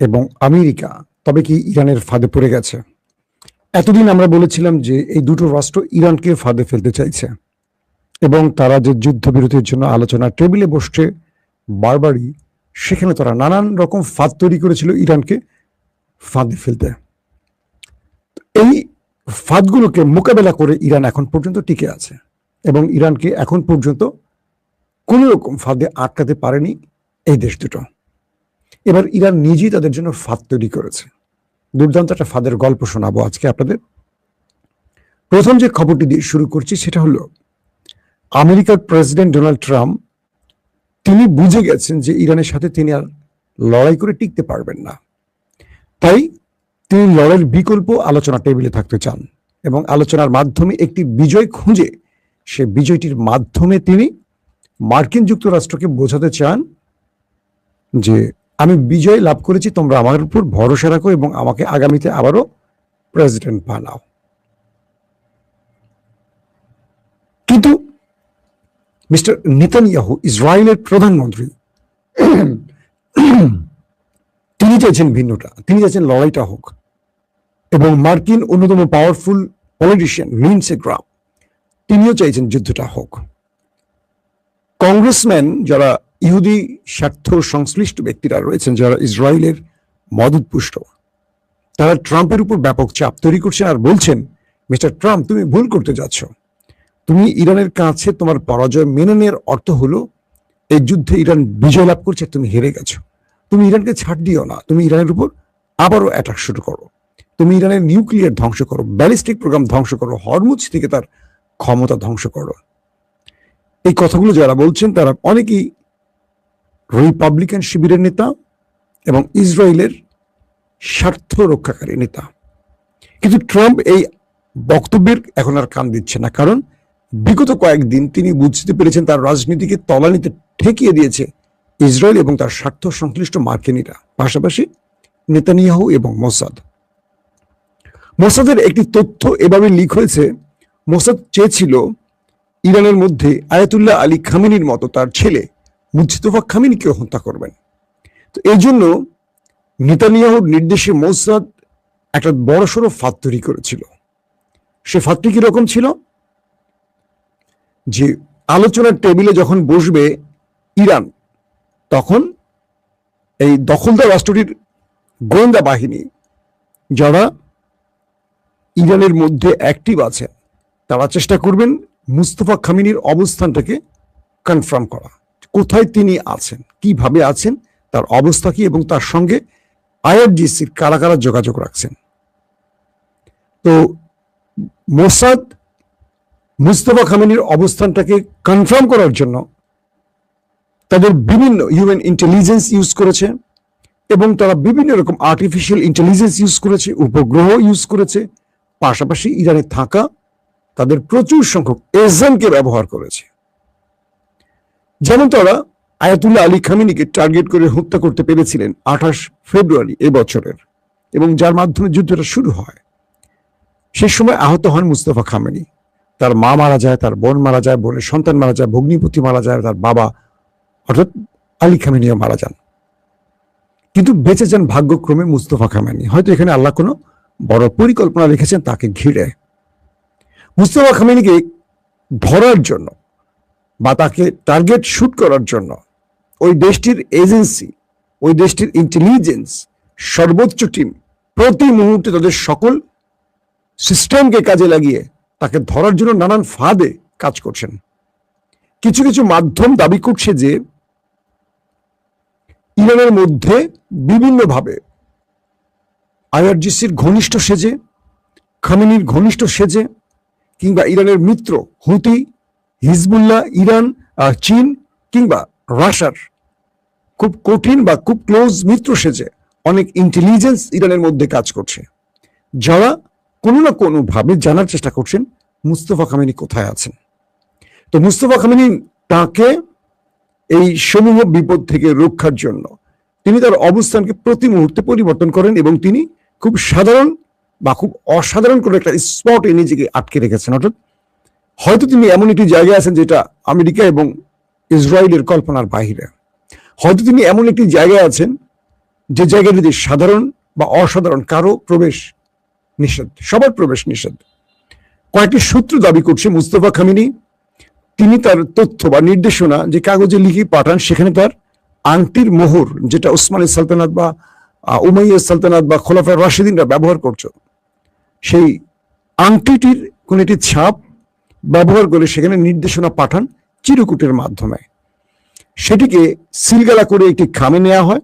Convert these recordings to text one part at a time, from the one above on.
এবং আমেরিকা তবে কি ইরানের ফাঁদে পড়ে গেছে? এতদিন আমরা বলেছিলাম যে এই দুটো রাষ্ট্র ইরানকে ফাঁদে ফেলতে চাইছে এবং তারা যে যুদ্ধবিরতির জন্য আলোচনা টেবিলে বসছে বারবারই, সেখানে তারা নানান রকম ফাঁদ তৈরি করেছিল ইরানকে ফাঁদে ফেলতে। এই ফাঁদগুলোকে মোকাবেলা করে ইরান এখন পর্যন্ত টিকে আছে এবং ইরানকে এখন পর্যন্ত কোনো রকম ফাঁদে আটকাতে পারেনি এই দেশ দুটো। এবার ইরান নিজেই তাদের জন্য ফাঁদ তৈরি করেছে। দুর্দান্ত একটা ফাঁদের গল্প শোনাবো আজকে আপনাদের। প্রথম যে খবরটি দিয়ে শুরু করছি সেটা হলো আমেরিকার প্রেসিডেন্ট ডোনাল্ড ট্রাম্প তিনি বুঝে গেছেন যে ইরানের সাথে তিনি আর লড়াই করে টিকতে পারবেন না, তাই তিনি লড়াইয়ের বিকল্প আলোচনা টেবিলে থাকতে চান এবং আলোচনার মাধ্যমে একটি বিজয় খুঁজে সে বিজয়টির মাধ্যমে তিনি মার্কিন যুক্তরাষ্ট্রকে বোঝাতে চান যে আমি বিজয় লাভ করেছি, তোমরা আমার উপর ভরসা রাখো এবং আমাকে আগামীতে আবারও প্রেসিডেন্ট বানাও। কিন্তু মিস্টার নেতানিয়াহু, ইসরায়েলের প্রধানমন্ত্রী, তিনি চাইছেন ভিন্নটা। তিনি চাইছেন লড়াইটা হোক এবং মার্কিন অন্যতম পাওয়ারফুল পলিটিশিয়ান লিন্ডসে গ্রাহাম তিনিও চাইছেন যুদ্ধটা হোক। কংগ্রেসম্যান যারা ইহুদি স্বার্থ সংশ্লিষ্ট ব্যক্তিরা রয়েছেন, যারা ইসরায়েলের মদতপুষ্ট, তারা ট্রাম্পের উপর ব্যাপক চাপ তৈরি করছেন আর বলছেন, মিস্টার ট্রাম্প তুমি ভুল করতে যাচ্ছ, তুমি ইরানের কাছে তোমার পরাজয় মেনে নেওয়ার অর্থ হলো এই যুদ্ধে ইরান বিজয় লাভ করছে, তুমি হেরে গেছো। তুমি ইরানকে ছাড় দিও না, তুমি ইরানের উপর আবারও অ্যাটাক শুরু করো, তুমি ইরানের নিউক্লিয়ার ধ্বংস করো, ব্যালিস্টিক প্রোগ্রাম ধ্বংস করো, হরমুজ থেকে তার ক্ষমতা ধ্বংস করো। এই কথাগুলো যারা বলছেন তারা অনেকেই রিপাবলিকান শিবিরের নেতা এবং ইসরায়েলের স্বার্থ রক্ষাকারী নেতা। কিন্তু ট্রাম্প এই বক্তব্যের এখন আর কান দিচ্ছে না, কারণ বিগত কয়েকদিন তিনি বুঝতে পেরেছেন তার রাজনীতিকে তলানিতে ঠেকিয়ে দিয়েছে ইসরায়েল এবং তার স্বার্থ সংশ্লিষ্ট মার্কিনীরা, পাশাপাশি নেতানিয়াহু এবং মোসাদ। মোসাদের একটি তথ্য এভাবে লিক হয়েছে, মোসাদ চেয়েছিল ইরানের মধ্যে আয়াতুল্লাহ আলী খামেনির মতো তার ছেলে মুজতবা খামেনিকেও হত্যা করবেন। তো এই জন্য নেতানিয়াহুর নির্দেশে মোসাদ একটা বড়সড় ফাঁদ তৈরি করেছিল। সে ফাঁদটি কিরকম ছিল? যে আলোচনার টেবিলে যখন বসবে ইরান, তখন এই দখলদার রাষ্ট্রটির গোয়েন্দা বাহিনী যারা ইরানের মধ্যে অ্যাক্টিভ আছে, তারা চেষ্টা করবেন মুস্তফা খামেনির অবস্থানটাকে কনফার্ম করা, কোথায় তিনি আছেন, কিভাবে আছেন, তার অবস্থা কি এবং তার সঙ্গে আইআরজিসির কারা কারা যোগাযোগ রাখছেন। তো মোসাদ মুস্তফা খামেনির অবস্থানটাকে কনফার্ম করার জন্য তাদের বিভিন্ন ইউএন ইন্টেলিজেন্স ইউজ করেছে এবং তারা বিভিন্ন রকম আর্টিফিশিয়াল ইন্টেলিজেন্স ইউজ করেছে, উপগ্রহ ইউজ করেছে, পাশাপাশি ইরানে থাকা তাদের প্রচুর সংখ্যক এজেন্টকে ব্যবহার করেছে। যেমন তারা আয়াতুল্লাহ আলী খামেনিকে টার্গেট করে হত্যা করতে পেরেছিলেন 28 ফেব্রুয়ারি এবছরের, এবং যার মাধ্যমে যুদ্ধটা শুরু হয়। সে সময় আহত হন মুস্তফা খামেনি, তার মা মারা যায়, তার বোন মারা যায়, বোনের সন্তান মারা যায়, ভগ্নিপতি মারা যায়, তার বাবা অর্থাৎ আলী খামেনিও মারা যান। কিন্তু বেঁচে যান ভাগ্যক্রমে মুস্তফা খামেনি। হয়তো এখানে আল্লাহ কোনো বড় পরিকল্পনা রেখেছেন তাকে ঘিরে। মুস্তফা খামেনিকে ধরার জন্য বা তাকে টার্গেট শুট করার জন্য ওই দেশটির এজেন্সি, ওই দেশটির ইন্টেলিজেন্স সর্বোচ্চ টিম প্রতি মুহূর্তে তাদের সকল সিস্টেমকে কাজে লাগিয়ে তাকে ধরার জন্য নানান ফাঁদে কাজ করছেন। কিছু কিছু মাধ্যম দাবি করছে যে ইরানের মধ্যে বিভিন্নভাবে আইআরজিসির ঘনিষ্ঠ সেজে, খামেনির ঘনিষ্ঠ সেজে, কিংবা ইরানের মিত্র হুতি, হিজবুল্লাহ, ইরান, চীন কিংবা রাশিয়ার খুব কঠিন বা খুব ক্লোজ মিত্র সেজে অনেক ইন্টেলিজেন্স ইরানের মধ্যে কাজ করছে, যারা কোনো না কোনো ভাবে জানার চেষ্টা করছেন মুস্তফা খামেনি কোথায় আছেন। তো মুস্তফা খামেনি তাকে এই সমূহ বিপদ থেকে রক্ষার জন্য তিনি তার অবস্থানকে প্রতি মুহূর্তে পরিবর্তন করেন এবং তিনি খুব সাধারণ বা খুব অসাধারণ কোনো একটা স্পটে নিজেকে আটকে রেখেছেন। অর্থাৎ হয়তো তিনি এমন একটি জায়গায় আছেন যেটা আমেরিকা এবং ইসরায়েলের কল্পনার বাহিরে, হয়তো তিনি এমন একটি জায়গায় আছেন যে জায়গাটিতে সাধারণ বা অসাধারণ কারো প্রবেশ নিষেধ, সবার প্রবেশ নিষেধ। কয়েকটি সূত্র দাবি করছে মুস্তফা খামেনি তিনি তার তথ্য বা নির্দেশনা যে কাগজে লিখে পাঠান, সেখানে তার আংটির মোহর, যেটা ওসমানী সালতানাত বা উমাইয়া সালতানাত বা খোলাফায়ে রাশিদিনরা ব্যবহার করছে, সেই আংটিটির কোন একটি ছাপ ব্যবহার করে সেখানে নির্দেশনা পাঠান চিরকুটের মাধ্যমে। সেটিকে সিলগালা করে একটি খামে নেওয়া হয়,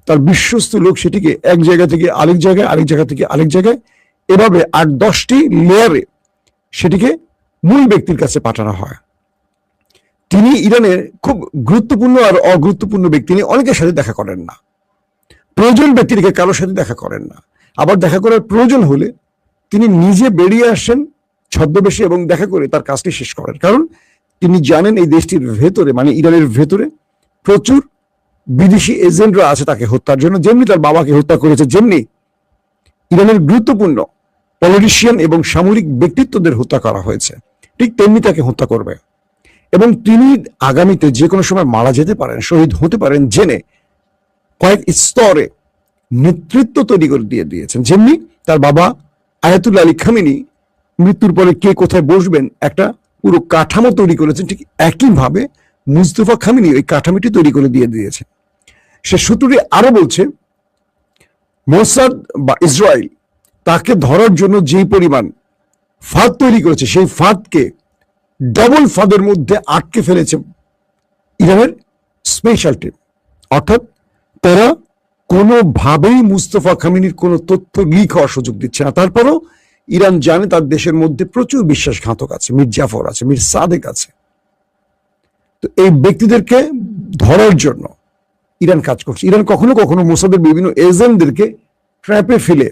তার বিশ্বস্ত লোক সেটিকে এক জায়গা থেকে আরেক জায়গায়, আরেক জায়গা থেকে আরেক জায়গায়, এভাবে 8-10টি লেয়ারে সেটিকে মূল ব্যক্তির কাছে পাঠানো হয়। তিনি ইরানের খুব গুরুত্বপূর্ণ আর অগুরুত্বপূর্ণ ব্যক্তি নিয়ে অনেকের সাথে দেখা করেন না, প্রয়োজন ব্যক্তিকে কারোর সাথে দেখা করেন না। আবার দেখা করার প্রয়োজন হলে তিনি নিজে বেরিয়ে আসেন ছদ্মবেশে এবং দেখা করে তার কাজটি শেষ করেন। কারণ তিনি জানেন এই দেশটির ভেতরে, মানে ইরানের ভেতরে প্রচুর বিদেশি এজেন্টরা আছে তাকে হত্যার জন্য। যেমনি তার বাবাকে হত্যা করেছে, যেমনি ইরানের গুরুত্বপূর্ণ পলিটিশিয়ান এবং সামরিক ব্যক্তিত্বদের হত্যা করা হয়েছে, ঠিক তেমনি তাকে হত্যা করবে। এবং তিনি আগামীতে যে কোনো সময় মারা যেতে পারেন, শহীদ হতে পারেন জেনে কয়েক স্তরে নেতৃত্ব তৈরি করে দিয়ে দিয়েছেন। যেমনি তার বাবা আয়াতুল্লাহ আলী খামেনি মৃত্যুর পরে কে কোথায় বসবেন একটা পুরো কাঠামো তৈরি করেছেন, ঠিক একইভাবে মুস্তফা খামেনি ওই কাঠামোটি তৈরি করে দিয়ে দিয়েছেন। সে সূত্রটি আরো বলছে মোসাদ বা ইসরায়েল তাকে ধরার জন্য যেই পরিমাণ ফাঁদ তৈরি করেছে, সেই ফাঁদকে ডবল ফাঁদের মধ্যে আটকে ফেলেছে ইরানের স্পেশাল টিম। অর্থাৎ তারা কোনোভাবেই মুস্তফা খামেনির কোনো তথ্য লিক হওয়ার সুযোগ দিচ্ছে না। তারপরও ইরান জানে তার দেশের মধ্যে প্রচুর বিশ্বাসঘাতক আছে, মীর জাফর আছে, মীর সাদেক আছে। তো এই ব্যক্তিদেরকে ধরার জন্য ইরান কাজ করছে। ইরান কখনো কখনো মোসাদের বিভিন্ন এজেন্টদেরকে ট্র্যাপে ফেলে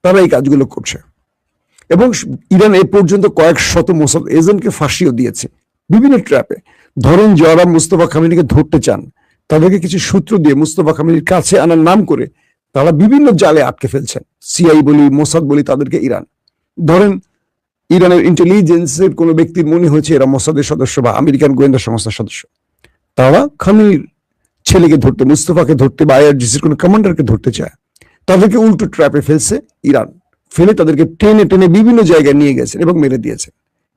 তারা এই কাজগুলো করছে। এবং ইরান এ পর্যন্ত কয়েক শত মোসাদ এজেন্টকে ফাঁসিও দিয়েছে বিভিন্ন ট্র্যাপে। ধরেন যারা মুস্তফা খামেনিকে ধরতে চান তাদেরকে কিছু সূত্র দিয়ে মুস্তফা খামেনির কাছে আনার নাম করে তারা বিভিন্ন জালে আটকে ফেলছেন। সিআই বলি, মোসাদ বলি, তাদেরকে ইরান ধরেন ইরানের ইন্টেলিজেন্সের কোনো ব্যক্তির মনে হয়েছে এরা মোসাদের সদস্য বা আমেরিকান গোয়েন্দা সংস্থার সদস্য, তারা খামেনির ছেলেকে ধরতে, মুস্তফাকে ধরতে বা আইআরজিসির কোনো কমান্ডারকে ধরতে চায়, তাদেরকে উল্টো ট্র্যাপে ফেলছে ইরান। ফেলে তাদেরকে টেনে টেনে বিভিন্ন জায়গায় নিয়ে গেছেন এবং মেরে দিয়েছেন।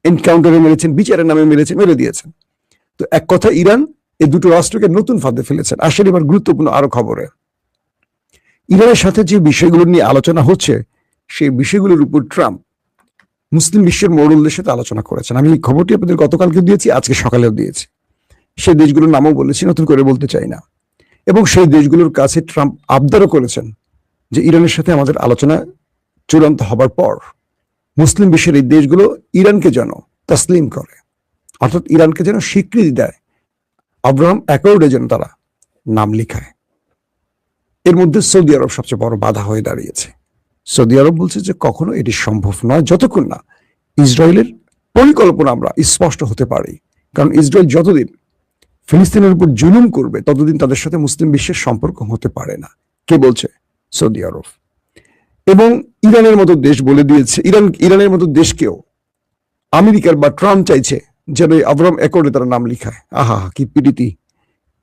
এনকাউন্টারে মেরেছেন, বিচারের নামে মেরেছেন, মেরে দিয়েছেন। তো এক কথা ইরান এই দুটো রাষ্ট্রকে নতুন ফাঁদে ফেলেছেন। আসলে এবার গুরুত্বপূর্ণ আরো খবরে, ইরানের সাথে যে বিষয়গুলো নিয়ে আলোচনা হচ্ছে সেই বিষয়গুলোর উপর ট্রাম্প মুসলিম বিশ্বের মোড়লদের সাথে আলোচনা করেছেন। আমি এই খবরটি আপনাদের গতকালকে দিয়েছি, আজকে সকালেও দিয়েছি। সেই দেশগুলোর নামও বলেছি, নতুন করে বলতে চাই না। এবং সেই দেশগুলোর কাছে ট্রাম্প আবদারও করেছেন যে ইরানের সাথে আমাদের আলোচনা চূড়ান্ত হবার পর মুসলিম বিশ্বের এই দেশগুলো ইরানকে যেন তসলিম করে, অর্থাৎ ইরানকে যেন স্বীকৃতি দেয়, আব্রাহাম অ্যাকর্ডে যেন তারা নাম লিখায়। এর মধ্যে সৌদি আরব সবচেয়ে বড় বাধা হয়ে দাঁড়িয়েছে। সৌদি আরব বলছে যে কখনো এটি সম্ভব নয় যতক্ষণ না ইসরায়েলের পরিকল্পনা আমরা স্পষ্ট হতে পারি। কারণ ইসরায়েল যতদিন ফিলিস্তিনের উপর জুলুম করবে ততদিন তাদের সাথে মুসলিম বিশ্বের সম্পর্ক হতে পারে না। কে বলছে? সৌদি আরব। এবং ইরানের মতো দেশ বলে দিয়েছে, ইরানের মতো দেশকেও আমেরিকার বা ট্রাম্প চাইছে যেন এই আব্রাহাম অ্যাকর্ডে তারা নাম লিখায়। আহা কি পীড়িতি!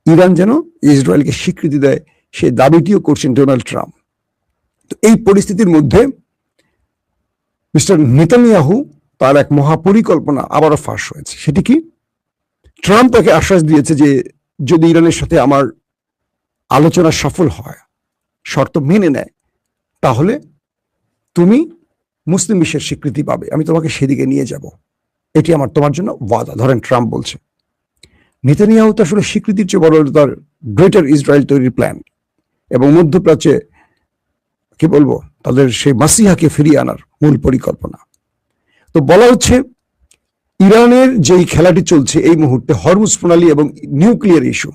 ইরান যেন ইসরায়েলকে স্বীকৃতি দেয় সেই দাবিটিও করছেন ডোনাল্ড ট্রাম্প। তো এই পরিস্থিতির মধ্যে মিস্টার নেতানিয়াহু তার এক মহাপরিকল্পনা আবারও ফাঁস হয়েছে। সেটি কি? ট্রাম্প তাকে আশ্বাস দিয়েছে যে যদি ইরানের সাথে আমার আলোচনা সফল হয়, শর্ত মেনে নেয়, তাহলে তুমি মুসলিম বিশ্বের স্বীকৃতি পাবে, আমি তোমাকে সেদিকে নিয়ে যাব, এটি আমার তোমার জন্য ওয়াদা। ধরেন ট্রাম্প বলছে। নেতানিয়াহু তো আসলে স্বীকৃতির চেয়ে বড় তার গ্রেটার ইসরায়েল তৈরির প্ল্যান এবং মধ্যপ্রাচ্যে কি বলবো তাদের সেই মাসিহাকে ফিরিয়ে আনার মূল পরিকল্পনা। তো বলা হচ্ছে ইরানের যেই খেলাটি চলছে এই মুহূর্তে হরমুজ প্রণালী এবং নিউক্লিয়ার ইস্যু,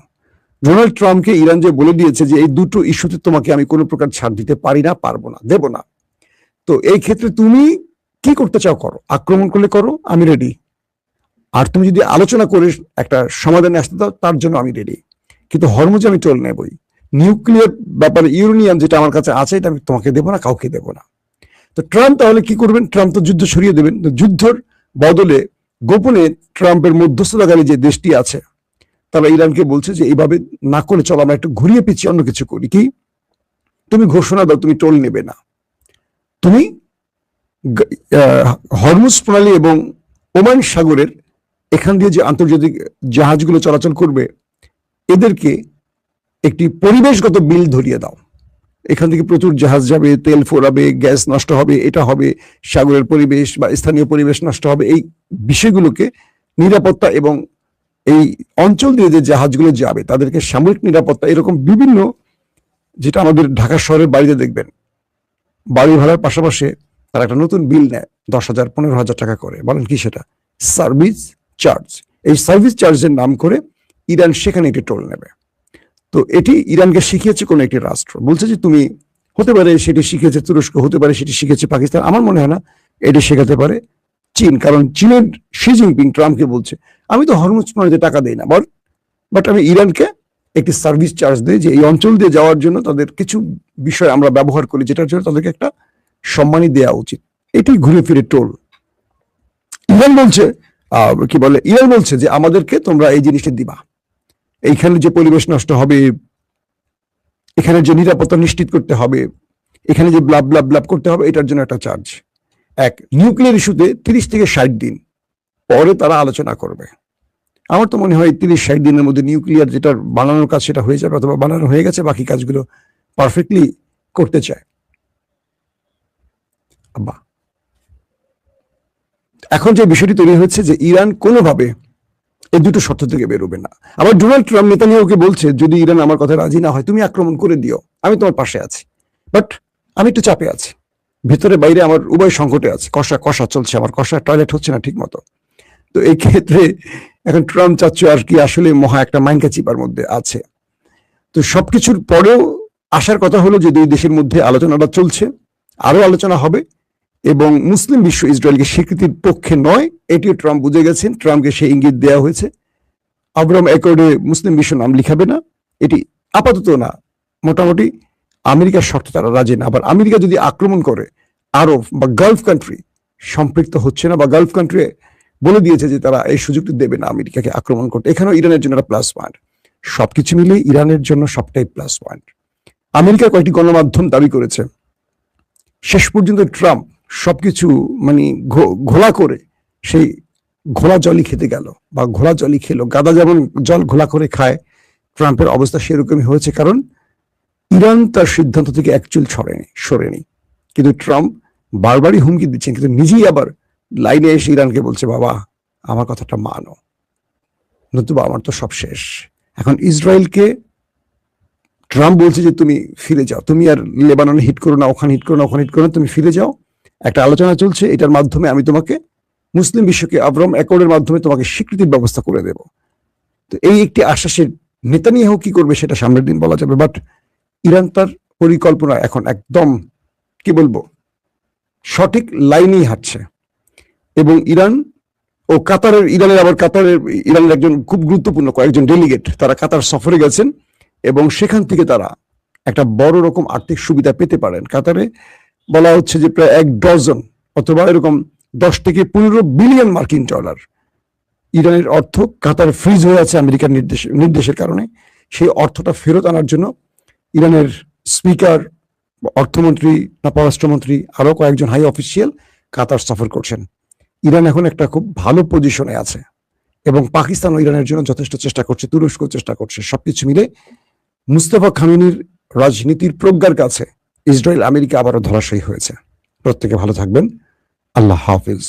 ডোনাল্ড ট্রাম্পকে ইরান যে বলে দিয়েছে যে এই দুটো ইস্যুতে তোমাকে আমি কোনো প্রকার ছাড় দিতে পারি না, পারবো না, দেব না। তো এই ক্ষেত্রে তুমি কি করতে চাও করো, আক্রমণ করলে করো, আমি রেডি। আর তুমি যদি আলোচনা করে একটা সমাধানে আসতে দাও তার জন্য আমি রেডি, কিন্তু হরমুজ আমি টোল নেবই। নিউক্লিয়ার ব্যাপারে ইউরেনিয়াম যেটা আমার কাছে আছে এটা আমি তোমাকে দেবো না, কাউকে দেবো না। তো ট্রাম্প তাহলে কি করবেন? ট্রাম্প তো যুদ্ধ সরিয়ে দেবেন। যুদ্ধের বদলে গোপনে ট্রাম্পের মধ্যস্থতাকারী যে দেশটি আছে তারা ইরানকে বলছে যে এইভাবে না করে চলো আমরা একটু ঘুরিয়ে পিছিয়ে অন্য কিছু করি। কি? তুমি ঘোষণা দাও তুমি টোল নেবে না, তুমি হরমুজ প্রণালী এবং ওমান সাগরের এখান দিয়ে যে আন্তর্জাতিক জাহাজগুলো চলাচল করবে এদেরকে একটি পরিবেশগত বিল ধরিয়ে দাও। এখান থেকে প্রচুর জাহাজ যাবে, তেল ফোরাবে, গ্যাস নষ্ট হবে, এটা হবে, সাগরের পরিবেশ বা স্থানীয় পরিবেশ নষ্ট হবে। এই বিষয়গুলোকে নিরাপত্তা এবং এই অঞ্চল দিয়ে যে জাহাজগুলো যাবে তাদেরকে সামরিক নিরাপত্তা, এরকম বিভিন্ন, যেটা আমাদের ঢাকা শহরের বাড়িতে দেখবেন বাড়ি ভাড়ার পাশাপাশি তারা একটা নতুন বিল নেয় 10,000 15,000 টাকা করে। বলেন কি সেটা? Service charge. এই সার্ভিস চার্জের নাম করে ইরান সেখানে একটি টোল নেবে। তো এটি ইরানকে শিখিয়েছে কোন একটি রাষ্ট্র, বলছে যে তুমি, হতে পারে সেটি শিখেছে তুরস্ক, হতে পারে সেটি শিখেছে পাকিস্তান, আমার মনে হয় না এটি শেখাতে পারে চীন। কারণ চীনের শি জিনপিং ট্রাম্পকে বলছে আমি তো হরমুজ প্রণালীতে টাকা দেই না বাট আমি ইরানকে একটি সার্ভিস চার্জ দিই যে এই অঞ্চল দিয়ে যাওয়ার জন্য তাদের কিছু বিষয় আমরা ব্যবহার করি যেটার জন্য তাদেরকে একটা সম্মানই দেওয়া উচিত। এটি ঘুরে ফিরে টোল। ইরান বলছে ইরান বলছে যে আমাদেরকে তোমরা এই জিনিসটা দিবা, এইখানে যে পরিবেশ নষ্ট হবে, এখানে যে নিরাপত্তা নিশ্চিত করতে হবে, এখানে যে ব্লাব ব্লাব ব্লাব করতে হবে, এটার জন্য একটা চার্জ। এক নিউক্লিয়ার ইস্যুতে 30 থেকে 60 দিন পরে তারা আলোচনা করবে। আমার তো মনে হয় 30-60 দিনের মধ্যে নিউক্লিয়ার যেটার বানানোর কাজ সেটা হয়ে যাবে, অথবা বানানো হয়ে গেছে, বাকি কাজগুলো পারফেক্টলি করতে চায়। এখন যে বিষয়টি তৈরি হচ্ছে যে ইরান কোনোভাবে এই দুটো শর্ত থেকে বেরোবে না। আবার ডোনাল্ড ট্রাম্প নেতানিয়াহুকে বলছে যদি ইরান আমার কথা রাজি না হয় তুমি আক্রমণ করে দিও, আমি তোমার পাশে আছি, বাট আমি একটু চাপে আছি, ভিতরে বাইরে আমার উভয় সংকটে আছে, কষা চলছে, আমার কষা টয়লেট হচ্ছে না ঠিক মতো। তো এই ক্ষেত্রে এখন ট্রাম্প চাচ্ছে আর কি আসলে মহা একটা মাইনকা চিপার মধ্যে আছে। তো সবকিছুর পরেও আসার কথা হলো যে দুই দেশের মধ্যে আলোচনাটা চলছে, আরো আলোচনা হবে, এবং মুসলিম বিশ্ব ইসরায়েলকে স্বীকৃতির পক্ষে নয় এটিও ট্রাম্প বুঝে গেছেন। ট্রাম্পকে সেই ইঙ্গিত দেওয়া হয়েছে। আব্রাহাম অ্যাকর্ডে মুসলিম বিশ্ব নাম লিখাবে না, এটি আপাতত না, মোটামুটি আমেরিকার শর্তে তারা রাজি না। আবার আমেরিকা যদি আক্রমণ করে আরব বা গালফ কান্ট্রি সম্পৃক্ত হচ্ছে না, বা গালফ কান্ট্রি বলে দিয়েছে যে তারা এই সুযোগটি দেবে না আমেরিকাকে আক্রমণ করতে, এখানেও ইরানের জন্য একটা প্লাস পয়েন্ট। সবকিছু মিলে ইরানের জন্য সবটাই প্লাস পয়েন্ট। আমেরিকার কয়েকটি গণমাধ্যম দাবি করেছে শেষ পর্যন্ত ট্রাম্প সবকিছু মানে ঘোলা করে সেই ঘোলা জলই খেতে গেল, বা ঘোলা জলই খেলো। গাদা যেমন জল ঘোলা করে খায়, ট্রাম্পের অবস্থা সেরকমই হয়েছে। কারণ ইরান তার সিদ্ধান্ত থেকে এক চুল সরেনি, কিন্তু ট্রাম্প বারবারই হুমকি দিচ্ছেন, কিন্তু নিজেই আবার লাইনে এসে ইরানকে বলছে বাবা আমার কথাটা মানো, নতুবা আমার তো সব শেষ। এখন ইসরায়েলকে ট্রাম্প বলছে যে তুমি ফিরে যাও, তুমি আর লেবাননে হিট করো না, ওখানে হিট করো না, ওখানে হিট করো না, তুমি ফিরে যাও। একটা আলোচনা চলছে, এটার মাধ্যমে আমি তোমাকে মুসলিম বিশ্বকে আব্রাহাম অ্যাকর্ডের মাধ্যমে তোমাকে স্বীকৃতির ব্যবস্থা করে দেব। তো এই একটি আশ্বাসের নেতানিয়াহু কি করবে সেটা সামনের দিন বলা যাবে। বাট ইরান তার পরিকল্পনা এখন একদম কি বলবো সঠিক লাইনেই হাঁটছে। এবং ইরান ও ইরানের একজন খুব গুরুত্বপূর্ণ কয়েকজন ডেলিগেট তারা কাতার সফরে গেছেন, এবং সেখান থেকে তারা একটা বড় রকম আর্থিক সুবিধা পেতে পারেন। কাতারে বলা হচ্ছে যে প্রায় 1 ডজন অথবা এরকম 10 থেকে 15 বিলিয়ন মার্কিন ডলার ইরানের অর্থ কাতার ফ্রিজ হয়ে আছে আমেরিকার নির্দেশের কারণে। সেই অর্থটা ফেরত আনার জন্য ইরানের স্পিকার, অর্থমন্ত্রী না পররাষ্ট্রমন্ত্রী, আরো কয়েকজন হাই অফিসিয়াল কাতার সফর করছেন। ইরান এখন একটা খুব ভালো পজিশনে আছে, এবং পাকিস্তান ও ইরানের জন্য যথেষ্ট চেষ্টা করছে, তুরস্ক চেষ্টা করছে। সবকিছু মিলে মুস্তাফা খামেনির রাজনীতির প্রজ্ঞার কাছে ইসরায়েল আমেরিকা আবারও ধরাশায়ী হয়েছে। প্রত্যেকে ভালো থাকবেন। আল্লাহ হাফিজ।